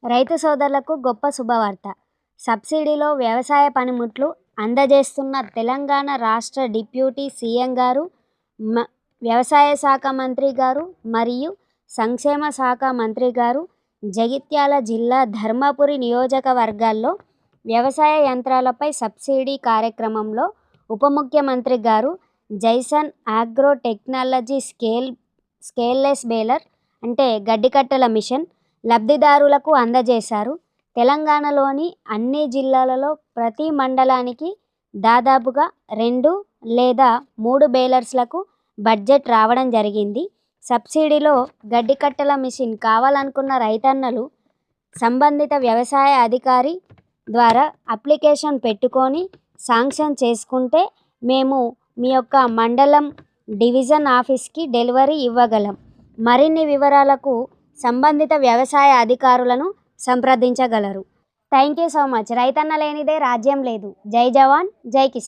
రైతు సోదరులకు గొప్ప శుభవార్త. సబ్సిడీలో వ్యవసాయ పనిముట్లు అందజేస్తున్న తెలంగాణ రాష్ట్ర డిప్యూటీ సీఎం గారు, వ్యవసాయ శాఖ మంత్రి గారు మరియు సంక్షేమ శాఖ మంత్రి గారు జగిత్యాల జిల్లా ధర్మపురి నియోజకవర్గాల్లో వ్యవసాయ యంత్రాలపై సబ్సిడీ కార్యక్రమంలో ఉప ముఖ్యమంత్రి గారు Jason agro technology scaleless baler అంటే గడ్డికట్టల మిషన్ లబ్ధిదారులకు అందజేశారు. తెలంగాణలోని అన్ని జిల్లాలలో ప్రతి మండలానికి దాదాపుగా 2 లేదా 3 బేలర్స్లకు బడ్జెట్ రావడం జరిగింది. సబ్సిడీలో గడ్డికట్టల మిషన్ కావాలనుకున్న రైతన్నలు సంబంధిత వ్యవసాయ అధికారి ద్వారా అప్లికేషన్ పెట్టుకొని శాంక్షన్ చేసుకుంటే మేము మీ యొక్క మండలం డివిజన్ ఆఫీస్కి డెలివరీ ఇవ్వగలం. మరిన్ని వివరాలకు సంబంధిత వ్యవసాయ అధికారులను సంప్రదించగలరు. Thank you so much. రైతన్న లేనిదే రాజ్యం లేదు. జై జవాన్ జై కిసాన్.